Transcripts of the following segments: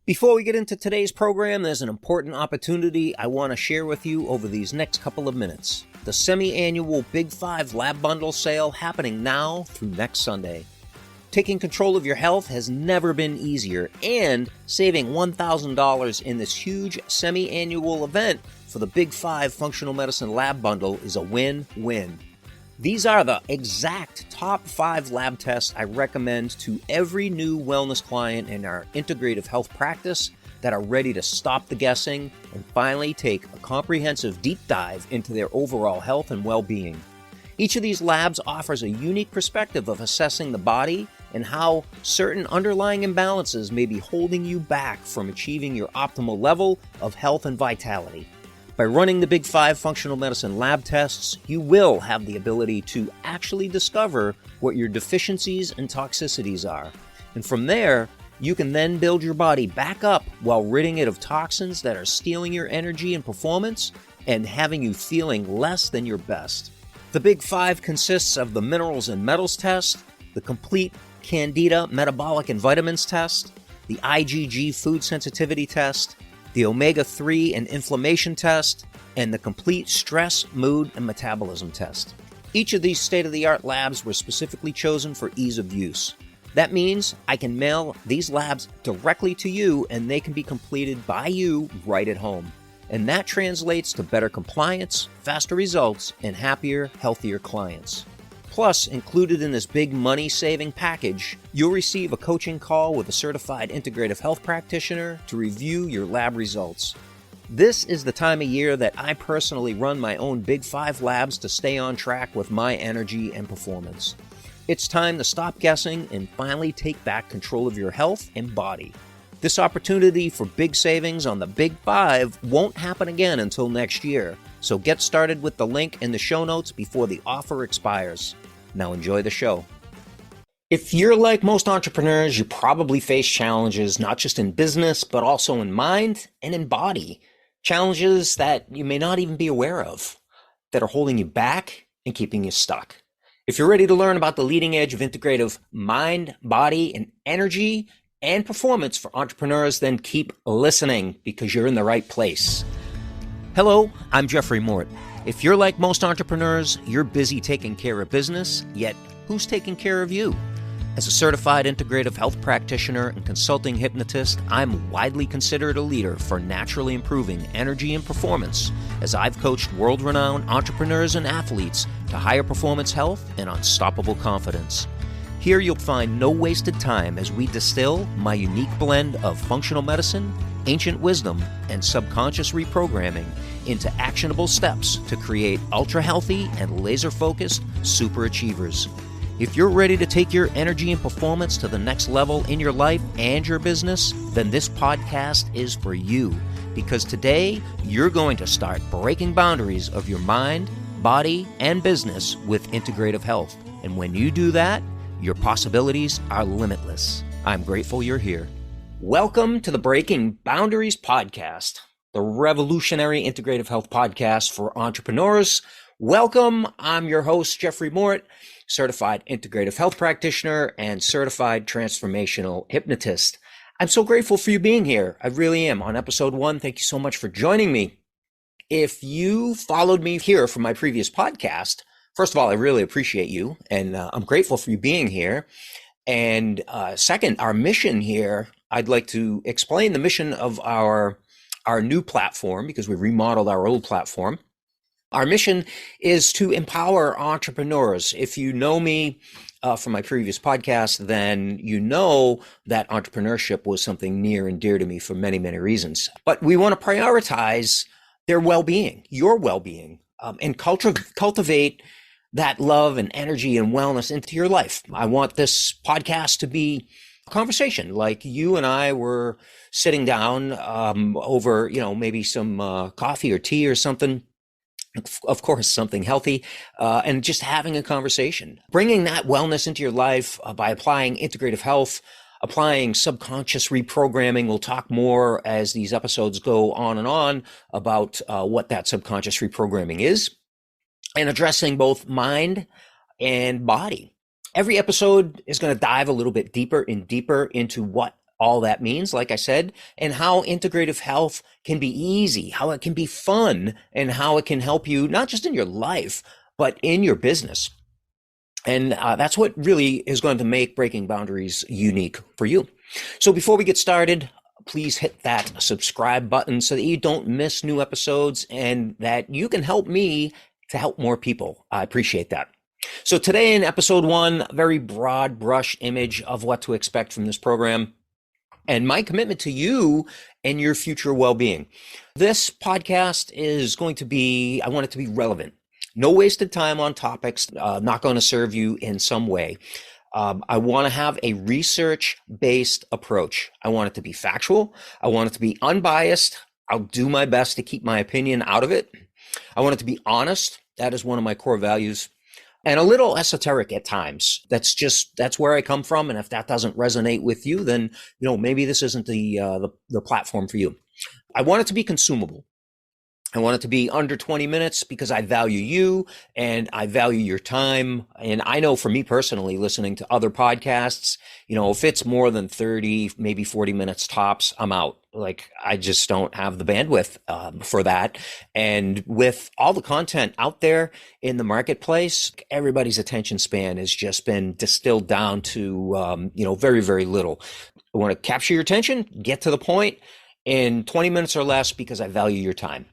Before we get into today's program, there's an important opportunity I want to share with you over these next couple of minutes. The semi-annual Big 5 Lab Bundle sale happening now through next Sunday. Taking control of your health has never been easier, and saving $1,000 in this huge semi-annual event for the Big 5 Functional Medicine Lab Bundle is a win-win. These are the exact top 5 lab tests I recommend to every new wellness client in our integrative health practice that are ready to stop the guessing and finally take a comprehensive deep dive into their overall health and well-being. Each of these labs offers a unique perspective of assessing the body and how certain underlying imbalances may be holding you back from achieving your optimal level of health and vitality. By running the Big 5 Functional Medicine lab tests, you will have the ability to actually discover what your deficiencies and toxicities are. And from there, you can then build your body back up while ridding it of toxins that are stealing your energy and performance and having you feeling less than your best. The Big 5 consists of the Minerals and Metals test, the complete Candida Metabolic and Vitamins test, the IgG Food Sensitivity test, the Omega-3 and Inflammation test, and the complete Stress, Mood, and Metabolism test. Each of these state-of-the-art labs were specifically chosen for ease of use. That means I can mail these labs directly to you and they can be completed by you right at home. And that translates to better compliance, faster results, and happier, healthier clients. Plus, included in this big money-saving package, you'll receive a coaching call with a certified integrative health practitioner to review your lab results. This is the time of year that I personally run my own Big 5 labs to stay on track with my energy and performance. It's time to stop guessing and finally take back control of your health and body. This opportunity for big savings on the Big 5 won't happen again until next year, so get started with the link in the show notes before the offer expires. Now enjoy the show. If you're like most entrepreneurs, you probably face challenges not just in business, but also in mind and in body. Challenges that you may not even be aware of, that are holding you back and keeping you stuck. If you're ready to learn about the leading edge of integrative mind, body, and energy and performance for entrepreneurs, then keep listening because you're in the right place. Hello, I'm Jeffrey Mort. If you're like most entrepreneurs, you're busy taking care of business, yet who's taking care of you? As a certified integrative health practitioner and consulting hypnotist, I'm widely considered a leader for naturally improving energy and performance, as I've coached world-renowned entrepreneurs and athletes to higher performance health and unstoppable confidence. Here you'll find no wasted time as we distill my unique blend of functional medicine, ancient wisdom, and subconscious reprogramming into actionable steps to create ultra-healthy and laser-focused super achievers. If you're ready to take your energy and performance to the next level in your life and your business, then this podcast is for you, because today you're going to start breaking boundaries of your mind, body, and business with integrative health. And when you do that, your possibilities are limitless. I'm grateful you're here. Welcome to the Breaking Boundaries podcast, the revolutionary integrative health podcast for entrepreneurs. Welcome. I'm your host, Jeffrey Mort, certified integrative health practitioner and certified transformational hypnotist. I'm so grateful for you being here. I really am. On episode 1, thank you so much for joining me. If you followed me here from my previous podcast, first of all, I really appreciate you, and I'm grateful for you being here. And second, our mission here, I'd like to explain the mission of our new platform, because we remodeled our old platform. Our mission is to empower entrepreneurs. If you know me from my previous podcast, then you know that entrepreneurship was something near and dear to me for many, many reasons. But we want to prioritize their well-being, your well-being, and cultivate that love and energy and wellness into your life. I want this podcast to be a conversation, like you and I were sitting down over, maybe some coffee or tea or something. Of course, something healthy, and just having a conversation, bringing that wellness into your life by applying integrative health, applying subconscious reprogramming. We'll talk more as these episodes go on about what that subconscious reprogramming is, and addressing both mind and body. Every episode is going to dive a little bit deeper and deeper into what all that means, like I said, and how integrative health can be easy, how it can be fun, and how it can help you not just in your life, but in your business. And that's what really is going to make Breaking Boundaries unique for you. So before we get started, please hit that subscribe button so that you don't miss new episodes and that you can help me to help more people. I appreciate that. So today in episode 1, very broad brush image of what to expect from this program and my commitment to you and your future well-being. This podcast is going to be, I want it to be relevant. No wasted time on topics, not going to serve you in some way. I want to have a research-based approach. I want it to be factual. I want it to be unbiased. I'll do my best to keep my opinion out of it. I want it to be honest. That is one of my core values. And a little esoteric at times. That's where I come from. And if that doesn't resonate with you, then, maybe this isn't the platform for you. I want it to be consumable. I want it to be under 20 minutes because I value you and I value your time. And I know for me personally, listening to other podcasts, if it's more than 30, maybe 40 minutes tops, I'm out. Like, I just don't have the bandwidth for that. And with all the content out there in the marketplace, everybody's attention span has just been distilled down to, very, very little. I want to capture your attention, get to the point in 20 minutes or less because I value your time.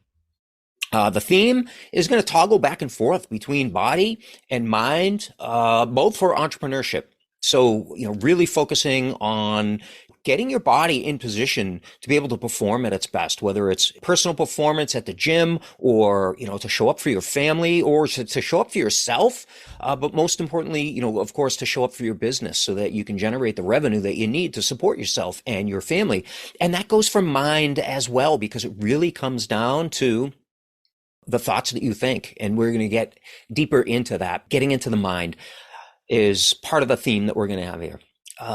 The theme is going to toggle back and forth between body and mind, both for entrepreneurship. So, really focusing on getting your body in position to be able to perform at its best, whether it's personal performance at the gym or, to show up for your family or to show up for yourself. But most importantly, of course, to show up for your business so that you can generate the revenue that you need to support yourself and your family. And that goes for mind as well, because it really comes down to the thoughts that you think. And we're going to get deeper into that. Getting into the mind is part of the theme that we're going to have here.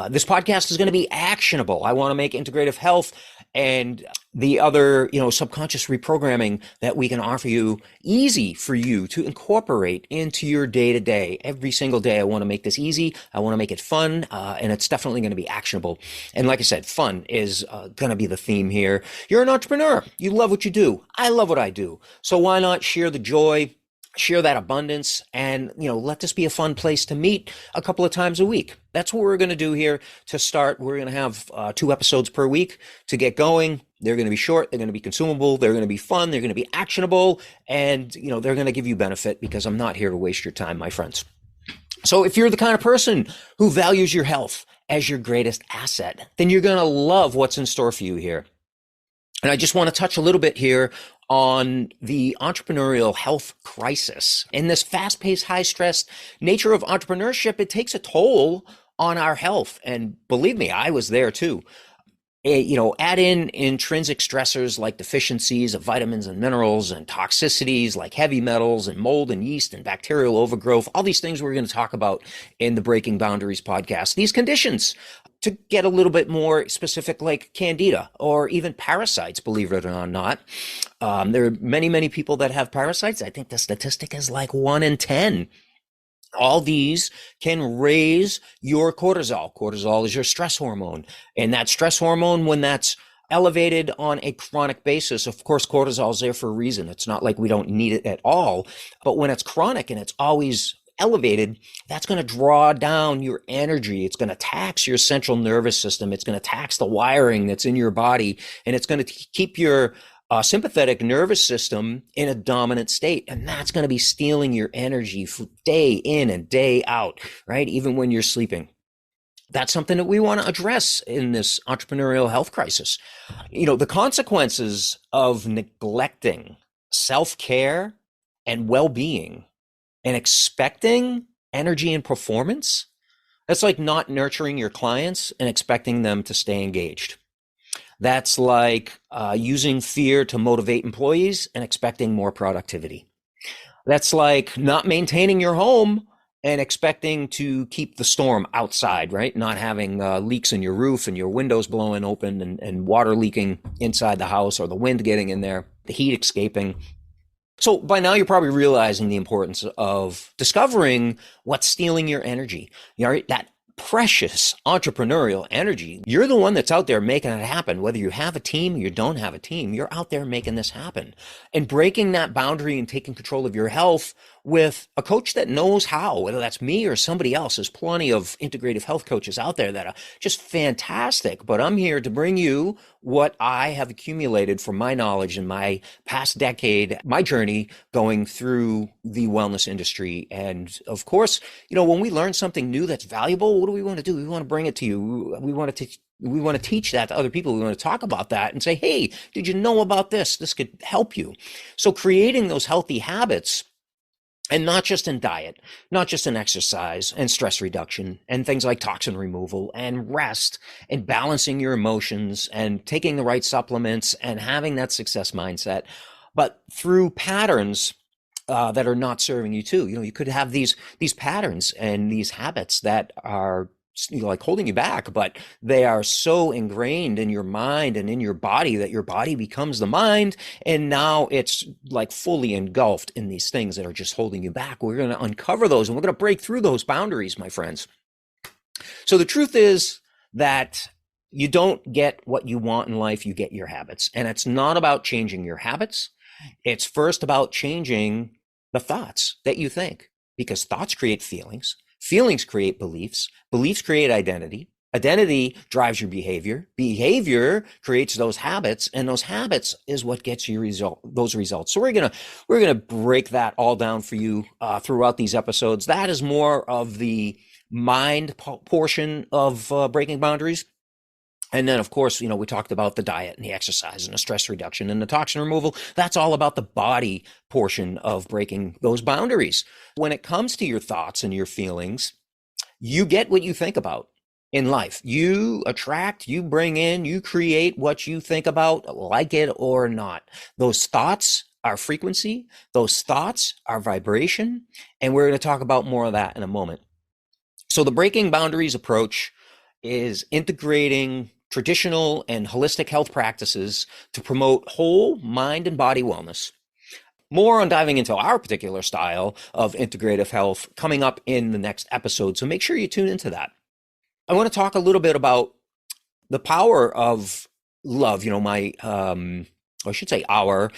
This podcast is going to be actionable. I want to make integrative health and the other, subconscious reprogramming that we can offer you easy for you to incorporate into your day-to-day. Every single day, I want to make this easy. I want to make it fun, and it's definitely going to be actionable. And like I said, fun is going to be the theme here. You're an entrepreneur. You love what you do. I love what I do. So why not share the joy, share that abundance, and, let this be a fun place to meet a couple of times a week. That's what we're going to do here to start. We're going to have 2 episodes per week to get going. They're going to be short. They're going to be consumable. They're going to be fun. They're going to be actionable. And, they're going to give you benefit because I'm not here to waste your time, my friends. So if you're the kind of person who values your health as your greatest asset, then you're going to love what's in store for you here. And I just want to touch a little bit here on the entrepreneurial health crisis. In this fast-paced, high-stress nature of entrepreneurship, it takes a toll on our health. And believe me, I was there too. Add in intrinsic stressors like deficiencies of vitamins and minerals and toxicities like heavy metals and mold and yeast and bacterial overgrowth, all these things we're going to talk about in the Breaking Boundaries podcast. These conditions, to get a little bit more specific, like candida or even parasites, believe it or not. There are many, many people that have parasites. I think the statistic is like 1 in 10. All these can raise your cortisol. Cortisol is your stress hormone. And that stress hormone, when that's elevated on a chronic basis, of course, cortisol is there for a reason. It's not like we don't need it at all. But when it's chronic and it's always elevated, that's going to draw down your energy. It's going to tax your central nervous system. It's going to tax the wiring that's in your body. And it's going to keep your sympathetic nervous system in a dominant state. And that's going to be stealing your energy day in and day out, right? Even when you're sleeping. That's something that we want to address in this entrepreneurial health crisis. The consequences of neglecting self-care and well-being and expecting energy and performance, that's like not nurturing your clients and expecting them to stay engaged. That's like using fear to motivate employees and expecting more productivity. That's like not maintaining your home and expecting to keep the storm outside, right? Not having leaks in your roof and your windows blowing open and water leaking inside the house or the wind getting in there, the heat escaping. So by now you're probably realizing the importance of discovering what's stealing your energy. That precious entrepreneurial energy. You're the one that's out there making it happen. Whether you have a team or you don't have a team, you're out there making this happen. And breaking that boundary and taking control of your health with a coach that knows how, whether that's me or somebody else. There's plenty of integrative health coaches out there that are just fantastic. But I'm here to bring you what I have accumulated from my knowledge in my past decade, my journey going through the wellness industry. And of course, when we learn something new that's valuable, what do we want to do? We want to bring it to you. We want to teach that to other people. We want to talk about that and say, hey, did you know about this? This could help you. So creating those healthy habits, and not just in diet, not just in exercise and stress reduction and things like toxin removal and rest and balancing your emotions and taking the right supplements and having that success mindset, but through patterns that are not serving you too. You could have these patterns and these habits that are like holding you back, but they are so ingrained in your mind and in your body that your body becomes the mind. And now it's like fully engulfed in these things that are just holding you back. We're going to uncover those and we're going to break through those boundaries, my friends. So the truth is that you don't get what you want in life, you get your habits. And it's not about changing your habits. It's first about changing the thoughts that you think, because thoughts create feelings. Feelings create beliefs. Beliefs create identity. Identity drives your behavior. Behavior creates those habits, and those habits is what gets you those results. So we're gonna break that all down for you throughout these episodes. That is more of the mind portion of breaking boundaries. And then, of course, we talked about the diet and the exercise and the stress reduction and the toxin removal. That's all about the body portion of breaking those boundaries. When it comes to your thoughts and your feelings, you get what you think about in life. You attract, you bring in, you create what you think about, like it or not. Those thoughts are frequency. Those thoughts are vibration. And we're going to talk about more of that in a moment. So the breaking boundaries approach is integrating traditional and holistic health practices to promote whole mind and body wellness. More on diving into our particular style of integrative health coming up in the next episode. So make sure you tune into that. I want to talk a little bit about the power of love. Our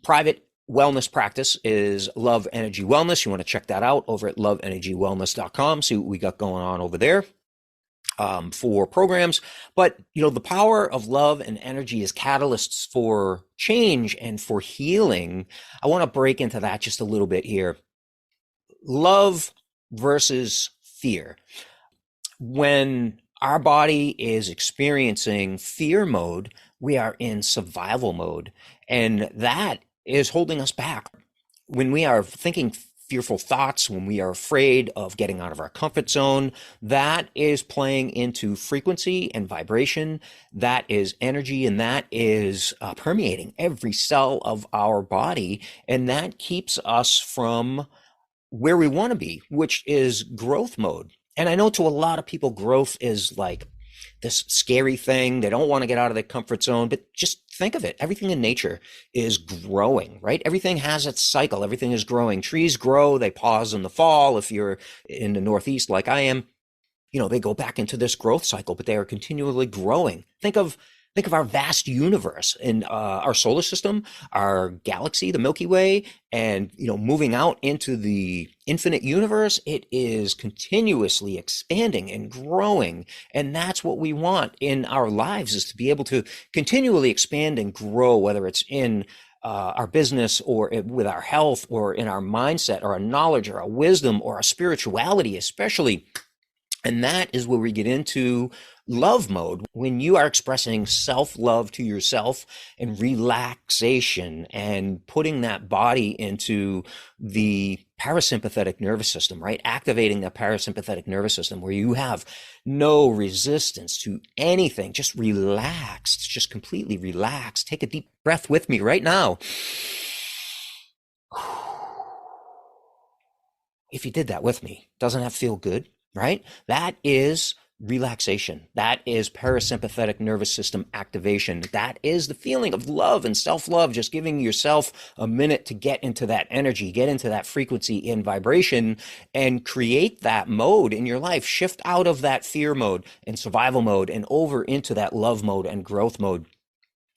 private wellness practice is Love Energy Wellness. You want to check that out over at loveenergywellness.com. See what we got going on over there. For programs, but the power of love and energy as catalysts for change and for healing. I want to break into that just a little bit here. Love versus fear. When our body is experiencing fear mode, we are in survival mode, and that is holding us back. When we are thinking fearful thoughts, when we are afraid of getting out of our comfort zone, that is playing into frequency and vibration. That is energy, and that is permeating every cell of our body. And that keeps us from where we want to be, which is growth mode. And I know to a lot of people, growth is like this scary thing. They don't want to get out of their comfort zone, but just think of it. Everything in nature is growing, right? Everything has its cycle. Everything is growing. Trees grow, they pause in the fall. If you're in the Northeast like I am, they go back into this growth cycle, but they are continually growing. Think of our vast universe in our solar system, our galaxy, the Milky Way, and moving out into the infinite universe. It is continuously expanding and growing, and that's what we want in our lives, is to be able to continually expand and grow, whether it's in our business or with our health or in our mindset or our knowledge or our wisdom or our spirituality, especially. And that is where we get into love mode, when you are expressing self-love to yourself and relaxation and putting that body into the parasympathetic nervous system, right? Activating the parasympathetic nervous system where you have no resistance to anything, just relaxed, just completely relaxed. Take a deep breath with me right now. If you did that with me, doesn't that feel good? Right? That is relaxation. That is parasympathetic nervous system activation. That is the feeling of love and self-love, just giving yourself a minute to get into that energy, get into that frequency and vibration, and create that mode in your life. Shift out of that fear mode and survival mode and over into that love mode and growth mode.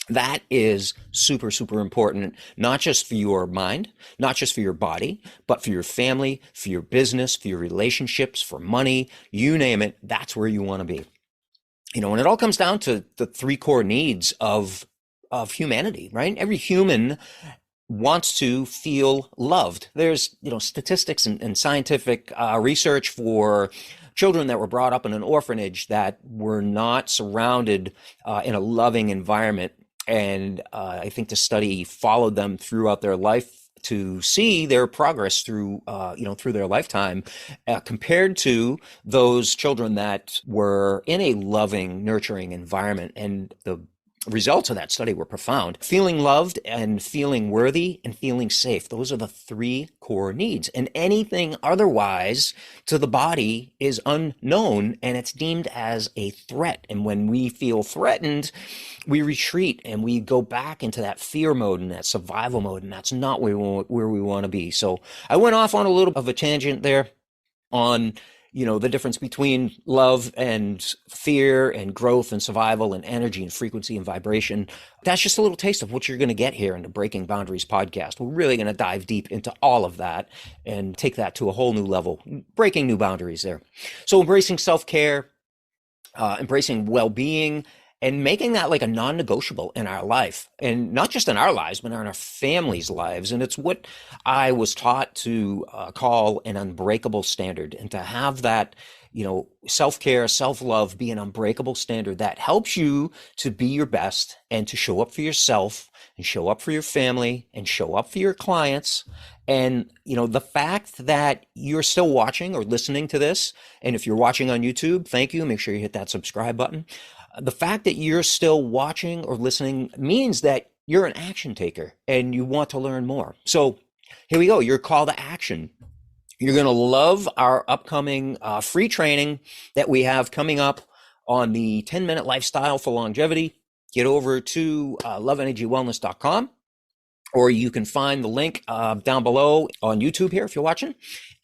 That is super, super important, not just for your mind, not just for your body, but for your family, for your business, for your relationships, for money, you name it. That's where you want to be. And it all comes down to the three core needs of humanity, right? Every human wants to feel loved. There's, statistics and scientific research for children that were brought up in an orphanage that were not surrounded in a loving environment. And I think the study followed them throughout their life to see their progress through their lifetime, compared to those children that were in a loving, nurturing environment. And the results of that study were profound. Feeling loved and feeling worthy and feeling safe. Those are the three core needs. And anything otherwise to the body is unknown, and it's deemed as a threat. And when we feel threatened, we retreat and we go back into that fear mode and that survival mode. And that's not where we want to be. So I went off on a little of a tangent there on the difference between love and fear and growth and survival and energy and frequency and vibration. That's just a little taste of what you're going to get here in the Breaking Boundaries podcast. We're really going to dive deep into all of that and take that to a whole new level, breaking new boundaries there. So embracing self-care, embracing well-being, and making that like a non-negotiable in our life, and not just in our lives, but in our families' lives. And it's what I was taught to call an unbreakable standard, and to have that, self-care, self-love be an unbreakable standard that helps you to be your best and to show up for yourself and show up for your family and show up for your clients. And, the fact that you're still watching or listening to this, and if you're watching on YouTube, thank you. Make sure you hit that subscribe button. The fact that you're still watching or listening means that you're an action taker and you want to learn more. So here we go, your call to action. You're going to love our upcoming free training that we have coming up on the 10-minute lifestyle for longevity. Get over to loveenergywellness.com, or you can find the link down below on YouTube here if you're watching.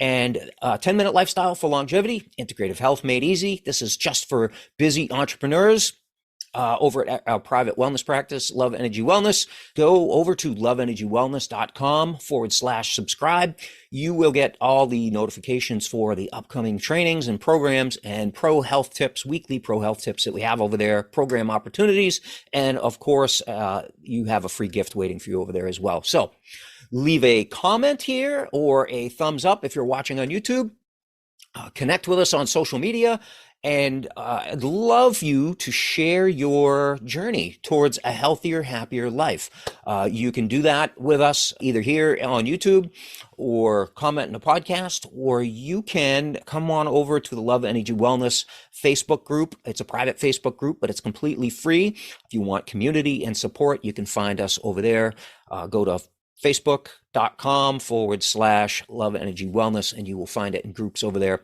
And 10-minute lifestyle for longevity, integrative health made easy. This is just for busy entrepreneurs over at our private wellness practice, Love Energy Wellness. Go over to loveenergywellness.com/subscribe. You will get all the notifications for the upcoming trainings and programs and pro health tips, weekly pro health tips that we have over there, program opportunities. And of course, you have a free gift waiting for you over there as well. So leave a comment here or a thumbs up if you're watching on YouTube. Connect with us on social media. And I'd love you to share your journey towards a healthier, happier life. You can do that with us either here on YouTube or comment in the podcast, or you can come on over to the Love Energy Wellness Facebook group. It's a private Facebook group, but it's completely free. If you want community and support, you can find us over there. Go to facebook.com/Love Energy Wellness, and you will find it in groups over there.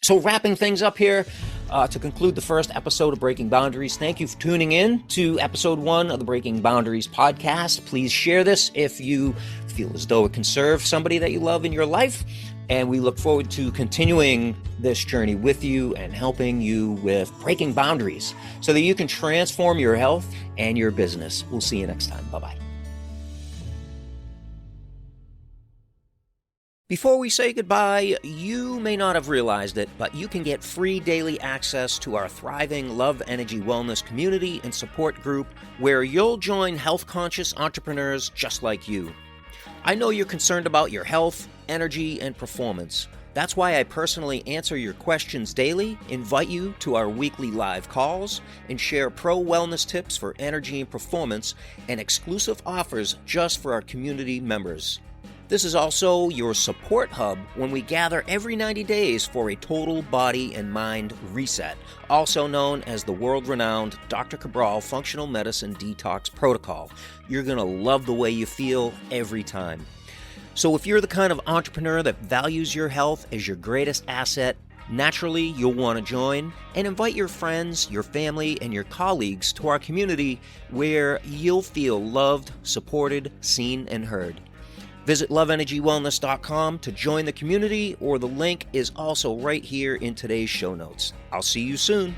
So wrapping things up here to conclude the first episode of Breaking Boundaries. Thank you for tuning in to episode 1 of the Breaking Boundaries podcast. Please share this if you feel as though it can serve somebody that you love in your life. And we look forward to continuing this journey with you and helping you with breaking boundaries so that you can transform your health and your business. We'll see you next time. Bye-bye. Before we say goodbye, you may not have realized it, but you can get free daily access to our thriving Love Energy Wellness community and support group, where you'll join health-conscious entrepreneurs just like you. I know you're concerned about your health, energy, and performance. That's why I personally answer your questions daily, invite you to our weekly live calls, and share pro-wellness tips for energy and performance, and exclusive offers just for our community members. This is also your support hub when we gather every 90 days for a total body and mind reset, also known as the world-renowned Dr. Cabral Functional Medicine Detox Protocol. You're going to love the way you feel every time. So if you're the kind of entrepreneur that values your health as your greatest asset, Naturally, you'll want to join and invite your friends, your family, and your colleagues to our community where you'll feel loved, supported, seen, and heard. Visit loveenergywellness.com to join the community, or the link is also right here in today's show notes. I'll see you soon.